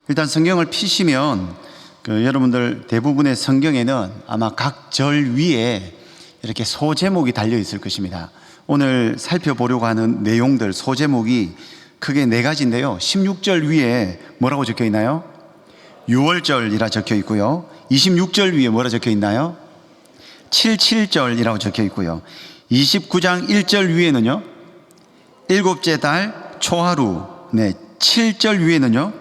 일단 성경을 피시면 여러분들 대부분의 성경에는 아마 각 절 위에 이렇게 소제목이 달려 있을 것입니다. 오늘 살펴보려고 하는 내용들 소제목이 크게 네 가지인데요. 16절 위에 뭐라고 적혀 있나요? 유월절이라 적혀 있고요. 26절 위에 뭐라 적혀 있나요? 77절이라고 적혀 있고요. 29장 1절 위에는요, 일곱째 달 초하루, 7절 위에는요,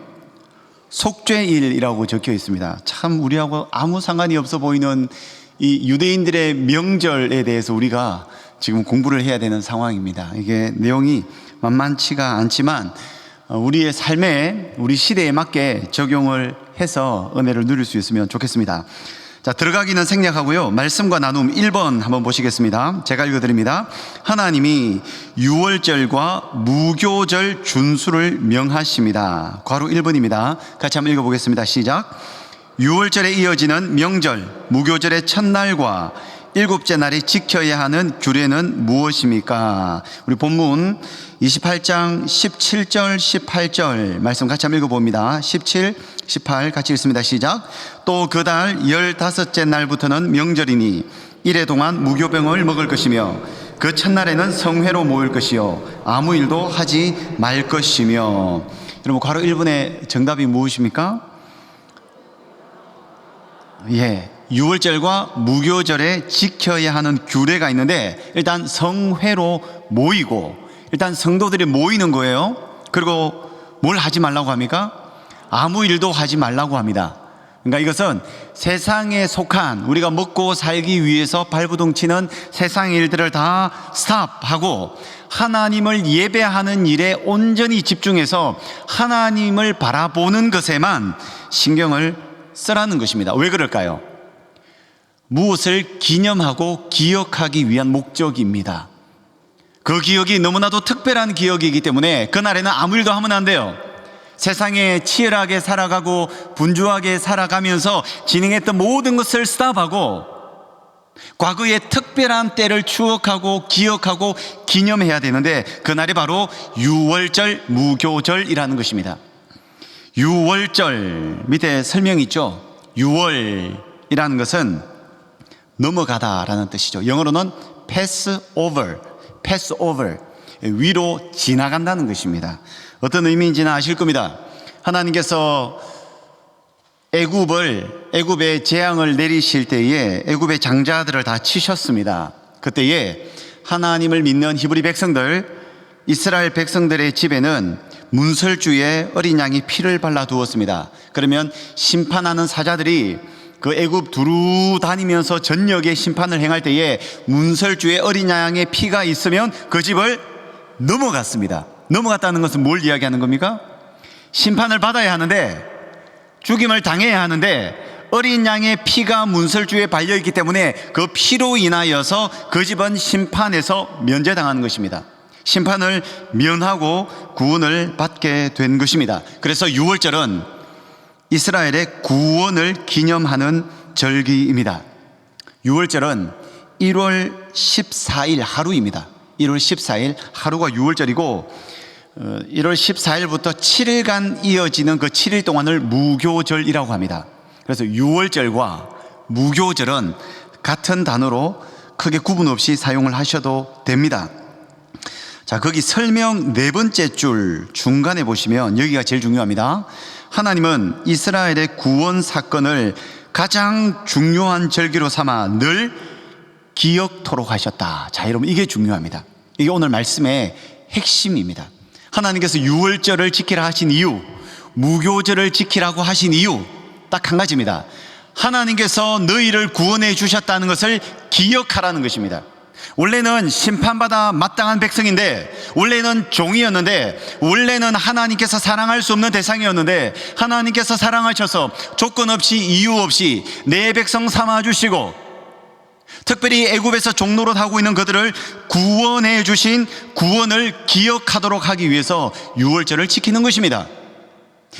속죄일이라고 적혀 있습니다. 참 우리하고 아무 상관이 없어 보이는 이 유대인들의 명절에 대해서 우리가 지금 공부를 해야 되는 상황입니다. 이게 내용이 만만치가 않지만 우리의 삶에, 우리 시대에 맞게 적용을 해서 은혜를 누릴 수 있으면 좋겠습니다. 자, 들어가기는 생략하고요. 말씀과 나눔 1번 한번 보시겠습니다. 제가 읽어드립니다. 하나님이 유월절과 무교절 준수를 명하십니다. 괄호 1번입니다. 같이 한번 읽어보겠습니다. 시작. 유월절에 이어지는 명절, 무교절의 첫날과 일곱째 날이 지켜야 하는 규례는 무엇입니까? 우리 본문 28장 17절 18절 말씀 같이 한번 읽어봅니다. 17, 18 같이 읽습니다. 시작. 또 그 달 15째 날부터는 명절이니 이래 동안 무교병을 먹을 것이며 그 첫날에는 성회로 모일 것이요 아무 일도 하지 말 것이며. 여러분, 괄호 1번의 정답이 무엇입니까? 유월절과 무교절에 지켜야 하는 규례가 있는데, 일단 성회로 모이고, 일단 성도들이 모이는 거예요. 그리고 뭘 하지 말라고 합니까? 아무 일도 하지 말라고 합니다. 그러니까 이것은 세상에 속한, 우리가 먹고 살기 위해서 발부둥치는 세상 일들을 다 스탑하고 하나님을 예배하는 일에 온전히 집중해서 하나님을 바라보는 것에만 신경을 쓰라는 것입니다. 왜 그럴까요? 무엇을 기념하고 기억하기 위한 목적입니다. 그 기억이 너무나도 특별한 기억이기 때문에 그날에는 아무 일도 하면 안 돼요. 세상에 치열하게 살아가고 분주하게 살아가면서 진행했던 모든 것을 스탑하고 과거의 특별한 때를 추억하고 기억하고 기념해야 되는데, 그날이 바로 유월절 무교절이라는 것입니다. 유월절 밑에 설명이 있죠. 유월이라는 것은 넘어가다라는 뜻이죠. 영어로는 pass over, 위로 지나간다는 것입니다. 어떤 의미인지는 아실 겁니다. 하나님께서 애굽에 재앙을 내리실 때에 애굽의 장자들을 다 치셨습니다. 그때에 하나님을 믿는 히브리 백성들, 이스라엘 백성들의 집에는 문설주에 어린 양이 피를 발라 두었습니다. 그러면 심판하는 사자들이 그 애굽 두루 다니면서 전역에 심판을 행할 때에 문설주에 어린 양의 피가 있으면 그 집을 넘어갔습니다. 넘어갔다는 것은 뭘 이야기하는 겁니까? 심판을 받아야 하는데, 죽임을 당해야 하는데 어린 양의 피가 문설주에 발려있기 때문에 그 피로 인하여서 그 집은 심판에서 면제당하는 것입니다. 심판을 면하고 구원을 받게 된 것입니다. 그래서 유월절은 이스라엘의 구원을 기념하는 절기입니다. 유월절은 1월 14일 하루입니다. 1월 14일 하루가 유월절이고 1월 14일부터 7일간 이어지는 그 7일 동안을 무교절이라고 합니다. 그래서 유월절과 무교절은 같은 단어로 크게 구분 없이 사용을 하셔도 됩니다. 자, 거기 설명 네 번째 줄 중간에 보시면 여기가 제일 중요합니다. 하나님은 이스라엘의 구원 사건을 가장 중요한 절기로 삼아 늘 기억토록 하셨다. 자, 여러분, 이게 중요합니다. 이게 오늘 말씀의 핵심입니다. 하나님께서 유월절을 지키라 하신 이유, 무교절을 지키라고 하신 이유 딱 한 가지입니다. 하나님께서 너희를 구원해 주셨다는 것을 기억하라는 것입니다. 원래는 심판받아 마땅한 백성인데, 원래는 종이었는데, 원래는 하나님께서 사랑할 수 없는 대상이었는데 하나님께서 사랑하셔서 조건 없이 이유 없이 내 백성 삼아주시고, 특별히 애굽에서 종노릇하고 있는 그들을 구원해 주신 구원을 기억하도록 하기 위해서 유월절을 지키는 것입니다.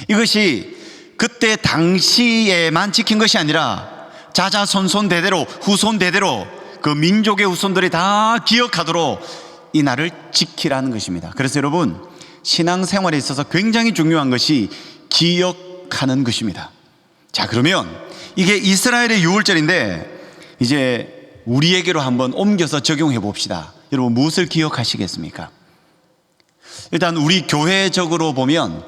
이것이 그때 당시에만 지킨 것이 아니라 자자손손 대대로, 후손 대대로 그 민족의 후손들이 다 기억하도록 이 날을 지키라는 것입니다. 그래서 여러분, 신앙생활에 있어서 굉장히 중요한 것이 기억 기억하는 것입니다. 자, 그러면 이게 이스라엘의 유월절인데 이제 우리에게로 한번 옮겨서 적용해 봅시다. 여러분, 무엇을 기억하시겠습니까? 일단 우리 교회적으로 보면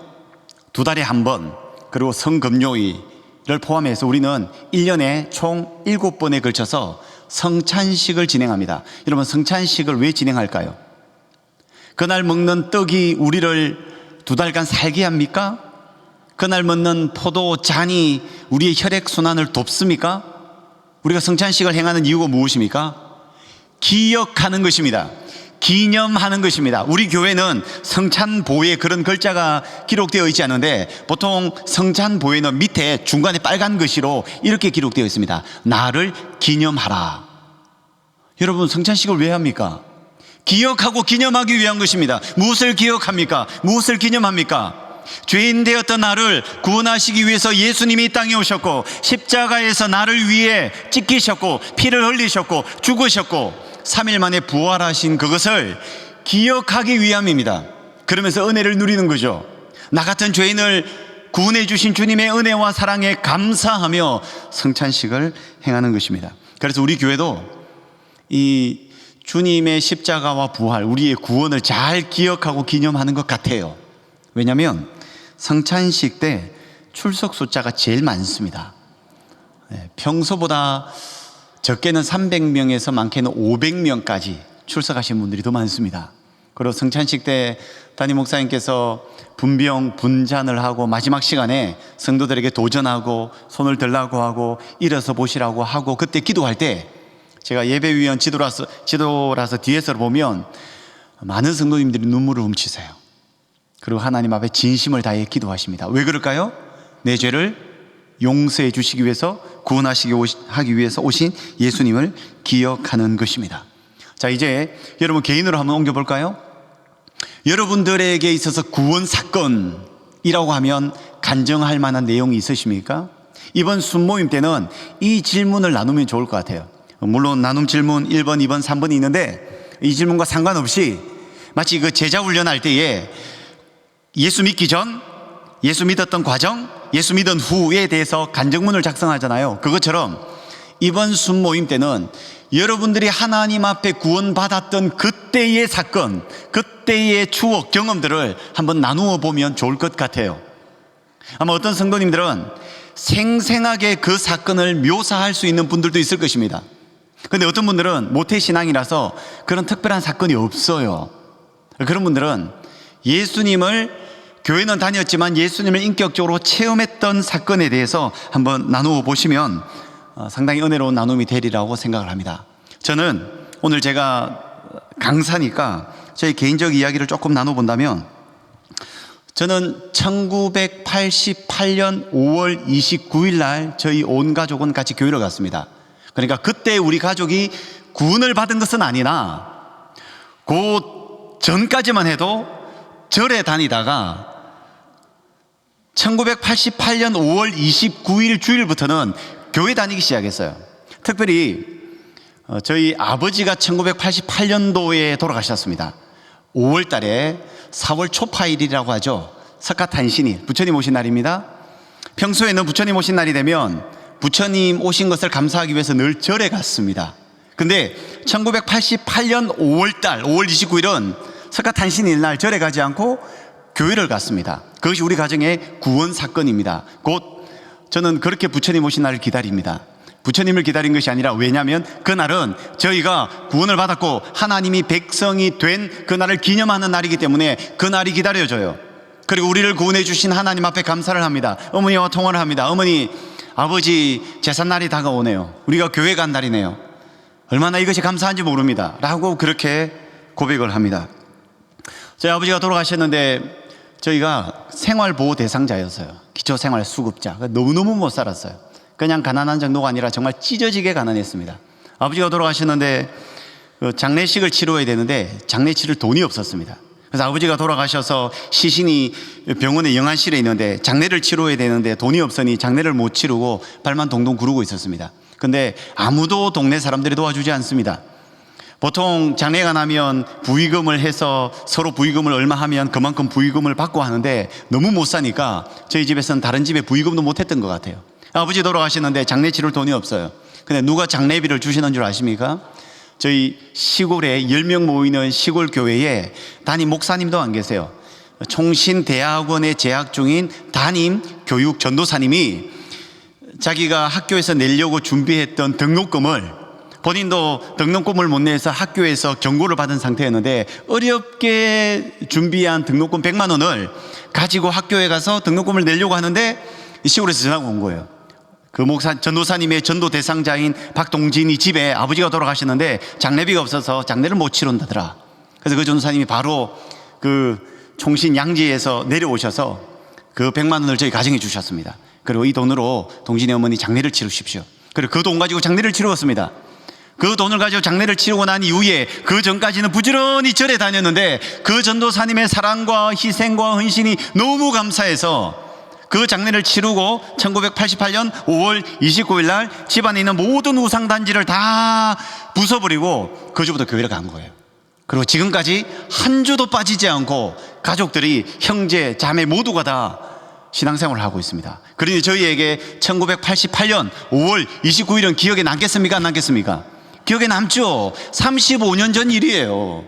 두 달에 한 번, 그리고 성금요일을 포함해서 우리는 1년에 총 7번에 걸쳐서 성찬식을 진행합니다. 여러분, 성찬식을 왜 진행할까요? 그날 먹는 떡이 우리를 두 달간 살게 합니까? 그날 먹는 포도 잔이 우리의 혈액순환을 돕습니까? 우리가 성찬식을 행하는 이유가 무엇입니까? 기억하는 것입니다. 기념하는 것입니다. 우리 교회는 성찬보에 그런 글자가 기록되어 있지 않은데 보통 성찬보에는 밑에 중간에 빨간 글씨로 이렇게 기록되어 있습니다. 나를 기념하라. 여러분, 성찬식을 왜 합니까? 기억하고 기념하기 위한 것입니다. 무엇을 기억합니까? 무엇을 기념합니까? 죄인 되었던 나를 구원하시기 위해서 예수님이 이 땅에 오셨고 십자가에서 나를 위해 찢기셨고 피를 흘리셨고 죽으셨고 3일 만에 부활하신 그것을 기억하기 위함입니다. 그러면서 은혜를 누리는 거죠. 나 같은 죄인을 구원해 주신 주님의 은혜와 사랑에 감사하며 성찬식을 행하는 것입니다. 그래서 우리 교회도 이 주님의 십자가와 부활, 우리의 구원을 잘 기억하고 기념하는 것 같아요. 왜냐하면 성찬식 때 출석 숫자가 제일 많습니다. 평소보다 적게는 300명에서 많게는 500명까지 출석하신 분들이 더 많습니다. 그리고 성찬식 때 담임 목사님께서 분병, 분잔을 하고 마지막 시간에 성도들에게 도전하고 손을 들라고 하고 일어서 보시라고 하고 그때 기도할 때 제가 예배위원 지도라서 뒤에서 보면 많은 성도님들이 눈물을 훔치세요. 그리고 하나님 앞에 진심을 다해 기도하십니다. 왜 그럴까요? 내 죄를 용서해 주시기 위해서, 구원하시기 하기 위해서 오신 예수님을 기억하는 것입니다. 자, 이제 여러분 개인으로 한번 옮겨볼까요? 여러분들에게 있어서 구원 사건이라고 하면 간증할 만한 내용이 있으십니까? 이번 순모임 때는 이 질문을 나누면 좋을 것 같아요. 물론 나눔 질문 1번, 2번, 3번이 있는데 이 질문과 상관없이 마치 그 제자 훈련할 때에 예수 믿기 전, 예수 믿었던 과정, 예수 믿은 후에 대해서 간증문을 작성하잖아요. 그것처럼 이번 순모임 때는 여러분들이 하나님 앞에 구원받았던 그때의 사건, 그때의 추억, 경험들을 한번 나누어 보면 좋을 것 같아요. 아마 어떤 성도님들은 생생하게 그 사건을 묘사할 수 있는 분들도 있을 것입니다. 그런데 어떤 분들은 모태신앙이라서 그런 특별한 사건이 없어요. 그런 분들은 예수님을, 교회는 다녔지만 예수님을 인격적으로 체험했던 사건에 대해서 한번 나누어 보시면 상당히 은혜로운 나눔이 되리라고 생각을 합니다. 저는 오늘 제가 강사니까 저희 개인적 이야기를 조금 나눠본다면, 저는 1988년 5월 29일 날 저희 온 가족은 같이 교회를 갔습니다. 그러니까 그때 우리 가족이 구원을 받은 것은 아니나 그 전까지만 해도 절에 다니다가 1988년 5월 29일 주일부터는 교회 다니기 시작했어요. 특별히 저희 아버지가 1988년도에 돌아가셨습니다. 5월 달에 4월 초파일이라고 하죠. 석가탄신일, 부처님 오신 날입니다. 평소에는 부처님 오신 날이 되면 부처님 오신 것을 감사하기 위해서 늘 절에 갔습니다. 근데 1988년 5월 달, 5월 29일은 석가탄신일 날 절에 가지 않고 교회를 갔습니다. 그것이 우리 가정의 구원 사건입니다. 곧 저는 그렇게 부처님 오신 날을 기다립니다. 부처님을 기다린 것이 아니라, 왜냐하면 그날은 저희가 구원을 받았고 하나님이 백성이 된 그날을 기념하는 날이기 때문에 그날이 기다려져요. 그리고 우리를 구원해 주신 하나님 앞에 감사를 합니다. 어머니와 통화를 합니다. 어머니, 아버지 제삿날이 다가오네요. 우리가 교회 간 날이네요. 얼마나 이것이 감사한지 모릅니다 라고 그렇게 고백을 합니다. 저희 아버지가 돌아가셨는데 저희가 생활보호 대상자였어요. 기초생활수급자. 너무너무 못 살았어요. 그냥 가난한 정도가 아니라 정말 찢어지게 가난했습니다. 아버지가 돌아가셨는데 장례식을 치러야 되는데 장례 치를 돈이 없었습니다. 그래서 아버지가 돌아가셔서 시신이 병원의 영안실에 있는데 장례를 치러야 되는데 돈이 없으니 장례를 못 치르고 발만 동동 구르고 있었습니다. 근데 아무도 동네 사람들이 도와주지 않습니다. 보통 장례가 나면 부의금을 해서 서로 부의금을 얼마 하면 그만큼 부의금을 받고 하는데 너무 못 사니까 저희 집에서는 다른 집에 부의금도 못 했던 것 같아요. 아버지 돌아가시는데 장례 치를 돈이 없어요. 근데 누가 장례비를 주시는 줄 아십니까? 저희 시골에 10명 모이는 시골 교회에 담임 목사님도 안 계세요. 총신대학원에 재학 중인 담임 교육 전도사님이 자기가 학교에서 내려고 준비했던 등록금을, 본인도 등록금을 못 내서 학교에서 경고를 받은 상태였는데 어렵게 준비한 등록금 100만 원을 가지고 학교에 가서 등록금을 내려고 하는데 시골에서 전화가 온 거예요. 그 전도사님의 전도 대상자인 박동진이 집에 아버지가 돌아가셨는데 장례비가 없어서 장례를 못 치른다더라. 그래서 그 전도사님이 바로 그 총신 양지에서 내려오셔서 그 100만 원을 저희 가정에 주셨습니다. 그리고 이 돈으로 동진이 어머니 장례를 치르십시오. 그리고 그 돈 가지고 장례를 치르었습니다. 그 돈을 가지고 장례를 치르고 난 이후에 그 전까지는 부지런히 절에 다녔는데 그 전도사님의 사랑과 희생과 헌신이 너무 감사해서 그 장례를 치르고 1988년 5월 29일 날 집안에 있는 모든 우상단지를 다 부숴버리고 그 주부터 교회를 간 거예요. 그리고 지금까지 한 주도 빠지지 않고 가족들이, 형제, 자매 모두가 다 신앙생활을 하고 있습니다. 그러니 저희에게 1988년 5월 29일은 기억에 남겠습니까? 안 남겠습니까? 기억에 남죠. 35년 전 일이에요.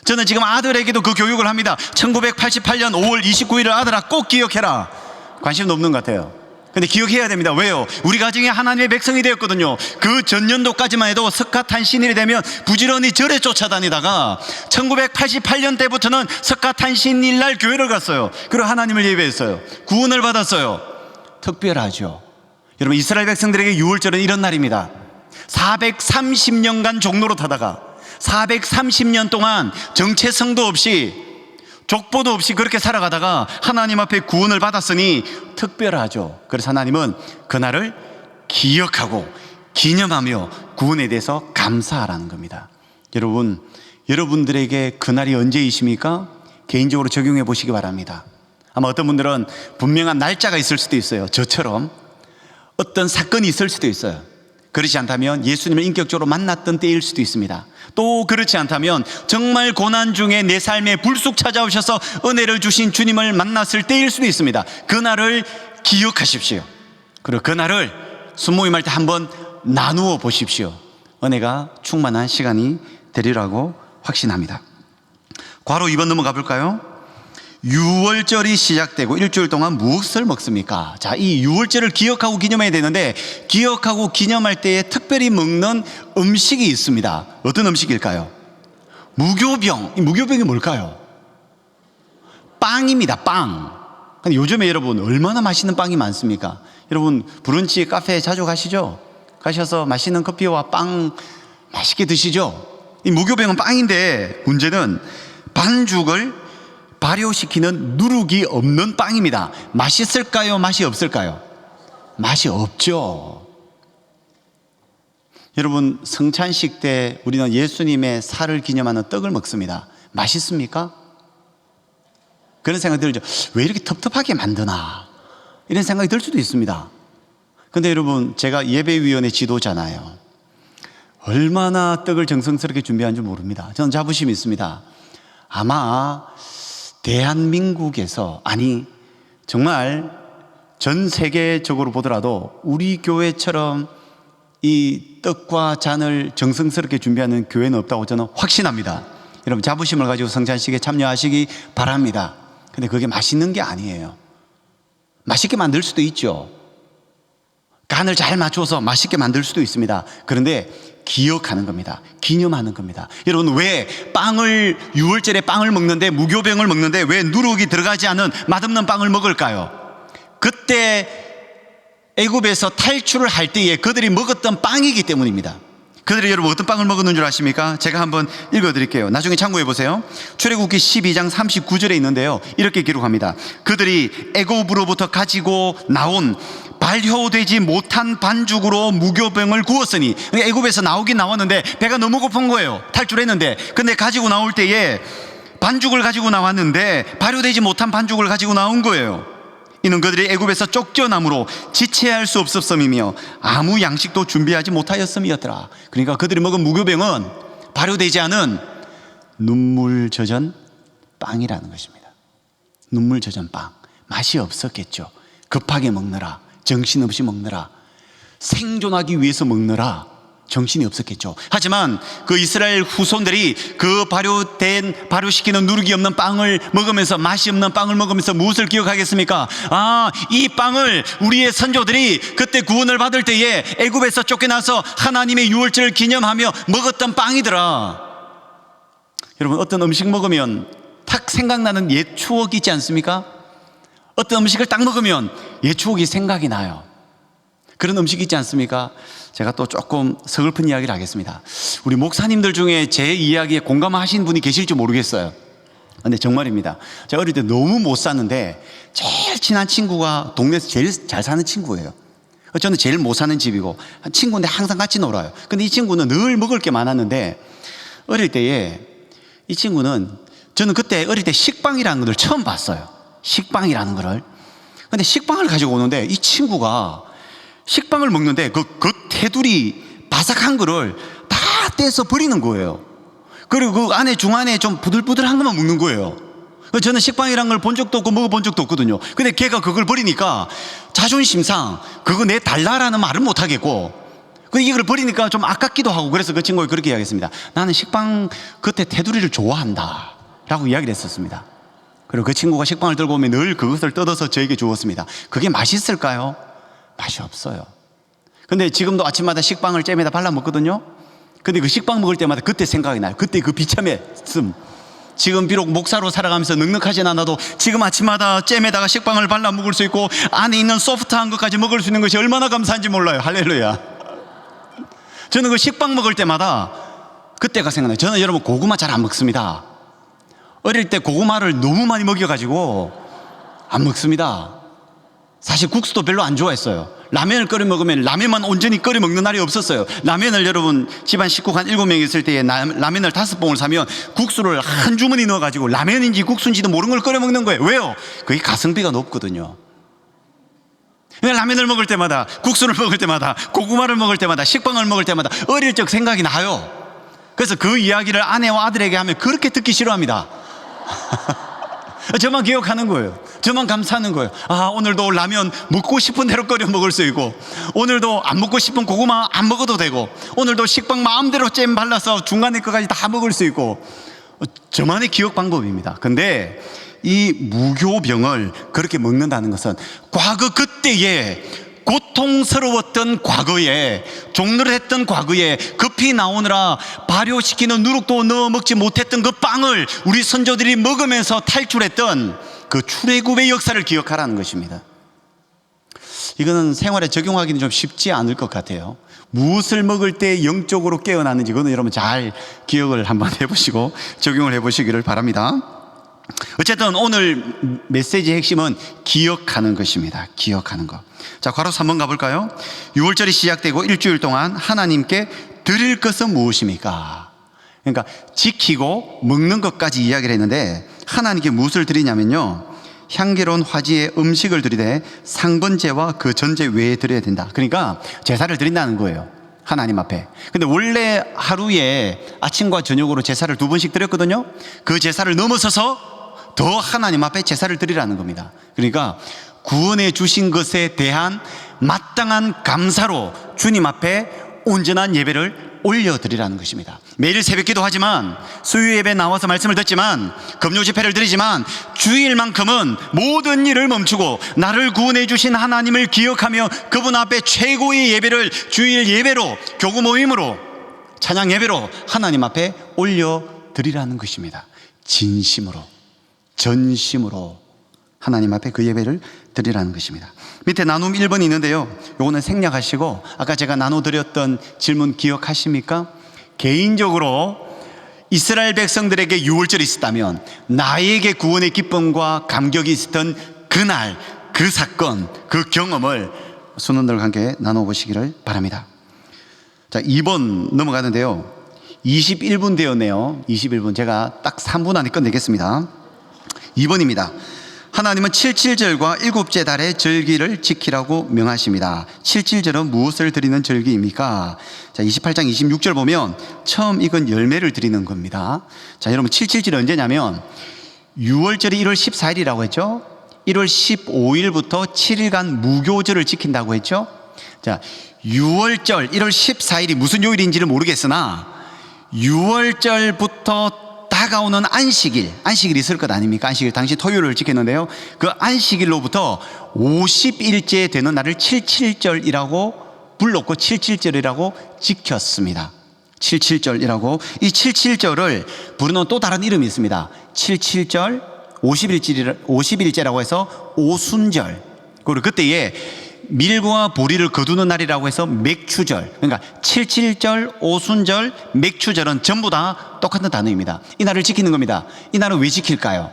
저는 지금 아들에게도 그 교육을 합니다. 1988년 5월 29일을 아들아 꼭 기억해라. 관심도 없는 것 같아요. 근데 기억해야 됩니다. 왜요? 우리 가정이 하나님의 백성이 되었거든요. 그 전년도까지만 해도 석가탄신일이 되면 부지런히 절에 쫓아다니다가 1988년 때부터는 석가탄신일 날 교회를 갔어요. 그리고 하나님을 예배했어요. 구원을 받았어요. 특별하죠. 여러분, 이스라엘 백성들에게 유월절은 이런 날입니다. 430년간 종로로 타다가 430년 동안 정체성도 없이 족보도 없이 그렇게 살아가다가 하나님 앞에 구원을 받았으니 특별하죠. 그래서 하나님은 그날을 기억하고 기념하며 구원에 대해서 감사하라는 겁니다. 여러분, 여러분들에게 그날이 언제이십니까? 개인적으로 적용해 보시기 바랍니다. 아마 어떤 분들은 분명한 날짜가 있을 수도 있어요. 저처럼 어떤 사건이 있을 수도 있어요. 그렇지 않다면 예수님을 인격적으로 만났던 때일 수도 있습니다. 또 그렇지 않다면 정말 고난 중에 내 삶에 불쑥 찾아오셔서 은혜를 주신 주님을 만났을 때일 수도 있습니다. 그날을 기억하십시오. 그리고 그날을 순모임할 때 한번 나누어 보십시오. 은혜가 충만한 시간이 되리라고 확신합니다. 괄호 2번 넘어가 볼까요? 유월절이 시작되고 일주일 동안 무엇을 먹습니까? 자, 이 유월절을 기억하고 기념해야 되는데 기억하고 기념할 때에 특별히 먹는 음식이 있습니다. 어떤 음식일까요? 무교병. 이 무교병이 뭘까요? 빵입니다. 빵. 근데 요즘에 여러분 얼마나 맛있는 빵이 많습니까? 여러분 브런치 카페에 자주 가시죠? 가셔서 맛있는 커피와 빵 맛있게 드시죠? 이 무교병은 빵인데 문제는 반죽을 발효시키는 누룩이 없는 빵입니다. 맛있을까요? 맛이 없을까요? 맛이 없죠. 여러분, 성찬식 때 우리는 예수님의 살을 기념하는 떡을 먹습니다. 맛있습니까? 그런 생각이 들죠. 왜 이렇게 텁텁하게 만드나? 이런 생각이 들 수도 있습니다. 근데 여러분, 제가 예배위원회 지도자잖아요. 얼마나 떡을 정성스럽게 준비한지 모릅니다. 저는 자부심이 있습니다. 아마 대한민국에서, 아니 정말 전 세계적으로 보더라도 우리 교회처럼 이 떡과 잔을 정성스럽게 준비하는 교회는 없다고 저는 확신합니다. 여러분, 자부심을 가지고 성찬식에 참여하시기 바랍니다. 근데 그게 맛있는 게 아니에요. 맛있게 만들 수도 있죠. 간을 잘 맞춰서 맛있게 만들 수도 있습니다. 그런데 기억하는 겁니다. 기념하는 겁니다. 여러분, 왜 빵을, 유월절에 빵을 먹는데, 무교병을 먹는데 왜 누룩이 들어가지 않은 맛없는 빵을 먹을까요? 그때 애굽에서 탈출을 할 때에 그들이 먹었던 빵이기 때문입니다. 그들이 여러분 어떤 빵을 먹었는 줄 아십니까? 제가 한번 읽어드릴게요. 나중에 참고해 보세요. 출애굽기 12장 39절에 있는데요, 이렇게 기록합니다. 그들이 애굽으로부터 가지고 나온 발효되지 못한 반죽으로 무교병을 구웠으니, 애굽에서 나오긴 나왔는데 배가 너무 고픈 거예요. 탈출했는데. 근데 가지고 나올 때에 반죽을 가지고 나왔는데 발효되지 못한 반죽을 가지고 나온 거예요. 이는 그들이 애굽에서 쫓겨남으로 지체할 수 없었음이며 아무 양식도 준비하지 못하였음이었더라. 그러니까 그들이 먹은 무교병은 발효되지 않은 눈물 젖은 빵이라는 것입니다. 눈물 젖은 빵. 맛이 없었겠죠. 급하게 먹느라, 정신없이 먹느라, 생존하기 위해서 먹느라 정신이 없었겠죠. 하지만 그 이스라엘 후손들이 그 발효시키는 누룩이 없는 빵을 먹으면서, 맛이 없는 빵을 먹으면서 무엇을 기억하겠습니까? 이 빵을 우리의 선조들이 그때 구원을 받을 때에 애굽에서 쫓겨나서 하나님의 유월절을 기념하며 먹었던 빵이더라. 여러분, 어떤 음식 먹으면 탁 생각나는 옛 추억이 있지 않습니까? 어떤 음식을 딱 먹으면 옛 추억이 생각이 나요. 그런 음식이 있지 않습니까? 제가 또 조금 서글픈 이야기를 하겠습니다. 우리 목사님들 중에 제 이야기에 공감하신 분이 계실지 모르겠어요. 근데 정말입니다. 제가 어릴 때 너무 못 사는데 제일 친한 친구가 동네에서 제일 잘 사는 친구예요. 저는 제일 못 사는 집이고 친구인데 항상 같이 놀아요. 근데 이 친구는 늘 먹을 게 많았는데 어릴 때에 이 친구는, 저는 그때 어릴 때 식빵이라는 걸 처음 봤어요. 식빵이라는 거를. 근데 식빵을 가지고 오는데 이 친구가 식빵을 먹는데 그 테두리 바삭한 거를 다 떼서 버리는 거예요. 그리고 그 안에 중안에 좀 부들부들한 것만 먹는 거예요. 저는 식빵이란 걸 본 적도 없고 먹어본 적도 없거든요. 근데 걔가 그걸 버리니까 자존심상 그거 내 달라라는 말은 못 하겠고, 이걸 버리니까 좀 아깝기도 하고, 그래서 그 친구가 그렇게 이야기했습니다. 나는 식빵 겉에 테두리를 좋아한다 라고 이야기를 했었습니다. 그리고 그 친구가 식빵을 들고 오면 늘 그것을 뜯어서 저에게 주었습니다. 그게 맛있을까요? 맛이 없어요. 근데 지금도 아침마다 식빵을 잼에다 발라 먹거든요. 근데 그 식빵 먹을 때마다 그때 생각이 나요. 그때 그 비참했음. 지금 비록 목사로 살아가면서 넉넉하진 않아도 지금 아침마다 잼에다가 식빵을 발라 먹을 수 있고 안에 있는 소프트한 것까지 먹을 수 있는 것이 얼마나 감사한지 몰라요. 할렐루야. 저는 그 식빵 먹을 때마다 그때가 생각나요. 저는 여러분 고구마 잘 안 먹습니다. 어릴 때 고구마를 너무 많이 먹여가지고 안 먹습니다. 사실 국수도 별로 안 좋아했어요. 라면을 끓여 먹으면 라면만 온전히 끓여 먹는 날이 없었어요. 라면을 여러분 집안 식구가 한 7명 있을 때에 라면을 5봉을 사면 국수를 한 주머니 넣어가지고 라면인지 국수인지도 모르는 걸 끓여 먹는 거예요. 왜요? 그게 가성비가 높거든요. 라면을 먹을 때마다, 국수를 먹을 때마다, 고구마를 먹을 때마다, 식빵을 먹을 때마다 어릴 적 생각이 나요. 그래서 그 이야기를 아내와 아들에게 하면 그렇게 듣기 싫어합니다. 저만 기억하는 거예요. 저만 감사하는 거예요. 오늘도 라면 먹고 싶은 대로 끓여 먹을 수 있고, 오늘도 안 먹고 싶은 고구마 안 먹어도 되고, 오늘도 식빵 마음대로 잼 발라서 중간에 것까지 다 먹을 수 있고, 저만의 기억 방법입니다. 근데 이 무교병을 그렇게 먹는다는 것은 과거 그때에 고통스러웠던 과거에, 종로를 했던 과거에 급히 나오느라 발효시키는 누룩도 넣어 먹지 못했던 그 빵을 우리 선조들이 먹으면서 탈출했던 그 출애굽의 역사를 기억하라는 것입니다. 이거는 생활에 적용하기는 좀 쉽지 않을 것 같아요. 무엇을 먹을 때 영적으로 깨어나는지 그거는 여러분 잘 기억을 한번 해보시고 적용을 해보시기를 바랍니다. 어쨌든 오늘 메시지의 핵심은 기억하는 것입니다. 기억하는 것. 자, 괄호 3번 가볼까요? 6월절이 시작되고 일주일 동안 하나님께 드릴 것은 무엇입니까? 그러니까 지키고 먹는 것까지 이야기를 했는데 하나님께 무엇을 드리냐면요, 향기로운 화지에 음식을 드리되 상번제와 그 전제 외에 드려야 된다. 그러니까 제사를 드린다는 거예요, 하나님 앞에. 근데 원래 하루에 아침과 저녁으로 제사를 2번씩 드렸거든요. 그 제사를 넘어서서 더 하나님 앞에 제사를 드리라는 겁니다. 그러니까 구원해 주신 것에 대한 마땅한 감사로 주님 앞에 온전한 예배를 올려드리라는 것입니다. 매일 새벽기도 하지만, 수요 예배 나와서 말씀을 듣지만, 금요 집회를 드리지만, 주일만큼은 모든 일을 멈추고 나를 구원해 주신 하나님을 기억하며 그분 앞에 최고의 예배를 주일 예배로, 교구 모임으로, 찬양 예배로 하나님 앞에 올려드리라는 것입니다. 진심으로, 전심으로 하나님 앞에 그 예배를 드리라는 것입니다. 밑에 나눔 1번이 있는데요, 요거는 생략하시고 아까 제가 나눠드렸던 질문 기억하십니까? 개인적으로 이스라엘 백성들에게 유월절이 있었다면 나에게 구원의 기쁨과 감격이 있었던 그날, 그 사건, 그 경험을 순원들과 함께 나눠보시기를 바랍니다. 자, 2번 넘어가는데요, 21분 되었네요. 21분. 제가 딱 3분 안에 끝내겠습니다. 2번입니다. 하나님은 77절과 일곱째 달의 절기를 지키라고 명하십니다. 77절은 무엇을 드리는 절기입니까? 자, 28장 26절 보면 처음 익은 열매를 드리는 겁니다. 자, 여러분 77절이 언제냐면 6월절이 1월 14일이라고 했죠. 1월 15일부터 7일간 무교절을 지킨다고 했죠. 자, 6월절 1월 14일이 무슨 요일인지를 모르겠으나 6월절부터 다가오는 안식일이 있을 것 아닙니까? 안식일, 당시 토요일을 지켰는데요. 그 안식일로부터 50일째 되는 날을 77절이라고 불렀고 77절이라고 지켰습니다. 77절이라고. 이 77절을 부르는 또 다른 이름이 있습니다. 77절, 50일째라고 해서 오순절. 그리고 그때에 밀과 보리를 거두는 날이라고 해서 맥추절. 그러니까 77절, 오순절, 맥추절은 전부 다 똑같은 단어입니다. 이 날을 지키는 겁니다. 이 날은 왜 지킬까요?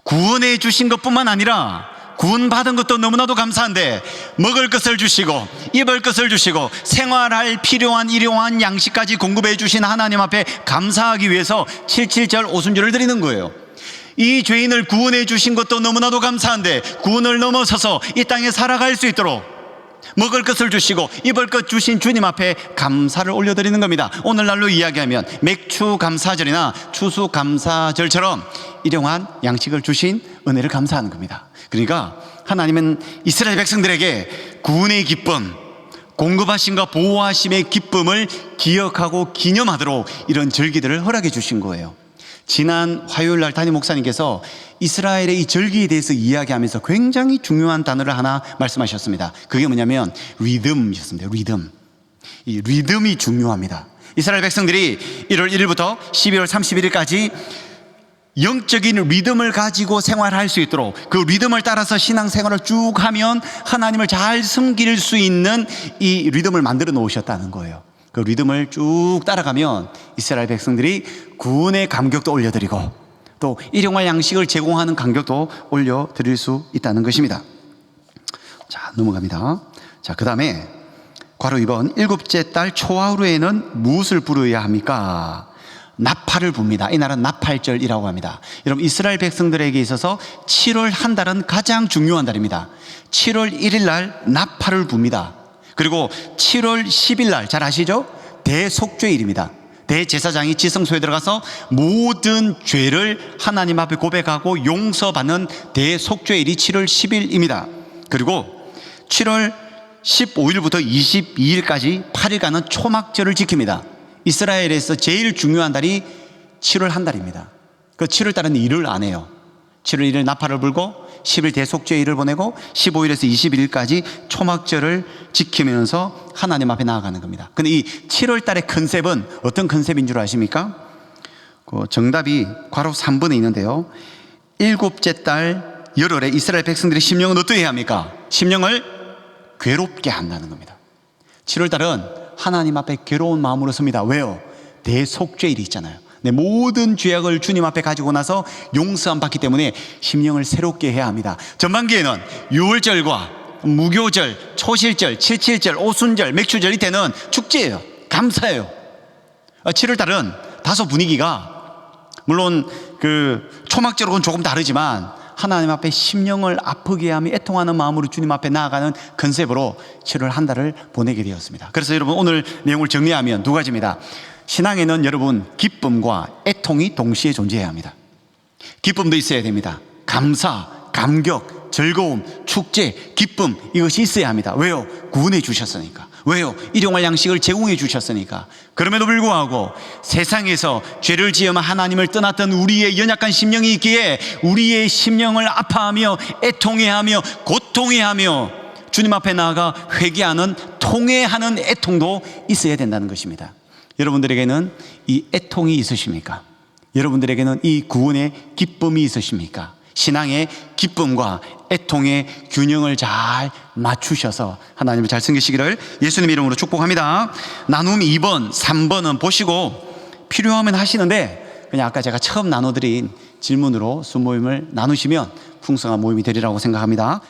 구원해 주신 것뿐만 아니라 구원받은 것도 너무나도 감사한데 먹을 것을 주시고 입을 것을 주시고 생활할 필요한 일용한 양식까지 공급해 주신 하나님 앞에 감사하기 위해서 77절, 오순절을 드리는 거예요. 이 죄인을 구원해 주신 것도 너무나도 감사한데 구원을 넘어서서 이 땅에 살아갈 수 있도록 먹을 것을 주시고 입을 것 주신 주님 앞에 감사를 올려드리는 겁니다. 오늘날로 이야기하면 맥추 감사절이나 추수 감사절처럼 일용한 양식을 주신 은혜를 감사하는 겁니다. 그러니까 하나님은 이스라엘 백성들에게 구원의 기쁨, 공급하심과 보호하심의 기쁨을 기억하고 기념하도록 이런 절기들을 허락해 주신 거예요. 지난 화요일 날 담임 목사님께서 이스라엘의 이 절기에 대해서 이야기하면서 굉장히 중요한 단어를 하나 말씀하셨습니다. 그게 뭐냐면 리듬이었습니다. 리듬. 이 리듬이 중요합니다. 이스라엘 백성들이 1월 1일부터 12월 31일까지 영적인 리듬을 가지고 생활할 수 있도록 그 리듬을 따라서 신앙생활을 쭉 하면 하나님을 잘 섬길 수 있는 이 리듬을 만들어 놓으셨다는 거예요. 그 리듬을 쭉 따라가면 이스라엘 백성들이 구원의 감격도 올려드리고 또 일용할 양식을 제공하는 감격도 올려드릴 수 있다는 것입니다. 자, 넘어갑니다. 자, 그 다음에 괄호 2번 일곱째 달 초하루에는 무엇을 부르어야 합니까? 나팔을 붑니다. 이 날은 나팔절이라고 합니다. 여러분, 이스라엘 백성들에게 있어서 7월 한 달은 가장 중요한 달입니다. 7월 1일 날 나팔을 붑니다. 그리고 7월 10일 날 잘 아시죠? 대속죄일입니다. 대제사장이 지성소에 들어가서 모든 죄를 하나님 앞에 고백하고 용서받는 대속죄일이 7월 10일입니다. 그리고 7월 15일부터 22일까지 8일간은 초막절을 지킵니다. 이스라엘에서 제일 중요한 달이 7월 한 달입니다. 그 7월 달은 일을 안 해요. 7월 1일 나팔을 불고 10일 대속죄일을 보내고 15일에서 21일까지 초막절을 지키면서 하나님 앞에 나아가는 겁니다. 근데 이 7월 달의 컨셉은 어떤 컨셉인 줄 아십니까? 그 정답이 괄호 3번에 있는데요. 일곱째 달 열흘에 이스라엘 백성들의 심령은 어떻게 해야 합니까? 심령을 괴롭게 한다는 겁니다. 7월 달은 하나님 앞에 괴로운 마음으로 섭니다. 왜요? 대속죄일이 있잖아요. 내 모든 죄악을 주님 앞에 가지고 나서 용서함 받기 때문에 심령을 새롭게 해야 합니다. 전반기에는 6월절과 무교절, 초실절, 77절, 오순절, 맥추절 이때는 축제예요. 감사해요. 7월달은 다소 분위기가 물론 그 초막절하고는 조금 다르지만 하나님 앞에 심령을 아프게 하며 애통하는 마음으로 주님 앞에 나아가는 컨셉으로 7월 한 달을 보내게 되었습니다. 그래서 여러분 오늘 내용을 정리하면 두 가지입니다. 신앙에는 여러분 기쁨과 애통이 동시에 존재해야 합니다. 기쁨도 있어야 됩니다. 감사, 감격, 즐거움, 축제, 기쁨 이것이 있어야 합니다. 왜요? 구원해 주셨으니까. 왜요? 일용할 양식을 제공해 주셨으니까. 그럼에도 불구하고 세상에서 죄를 지으며 하나님을 떠났던 우리의 연약한 심령이 있기에 우리의 심령을 아파하며 애통해하며 고통해하며 주님 앞에 나아가 회개하는 통회하는 애통도 있어야 된다는 것입니다. 여러분들에게는 이 애통이 있으십니까? 여러분들에게는 이 구원의 기쁨이 있으십니까? 신앙의 기쁨과 애통의 균형을 잘 맞추셔서 하나님을 잘 섬기시기를 예수님 이름으로 축복합니다. 나눔 2번, 3번은 보시고 필요하면 하시는데 그냥 아까 제가 처음 나눠드린 질문으로 수모임을 나누시면 풍성한 모임이 되리라고 생각합니다.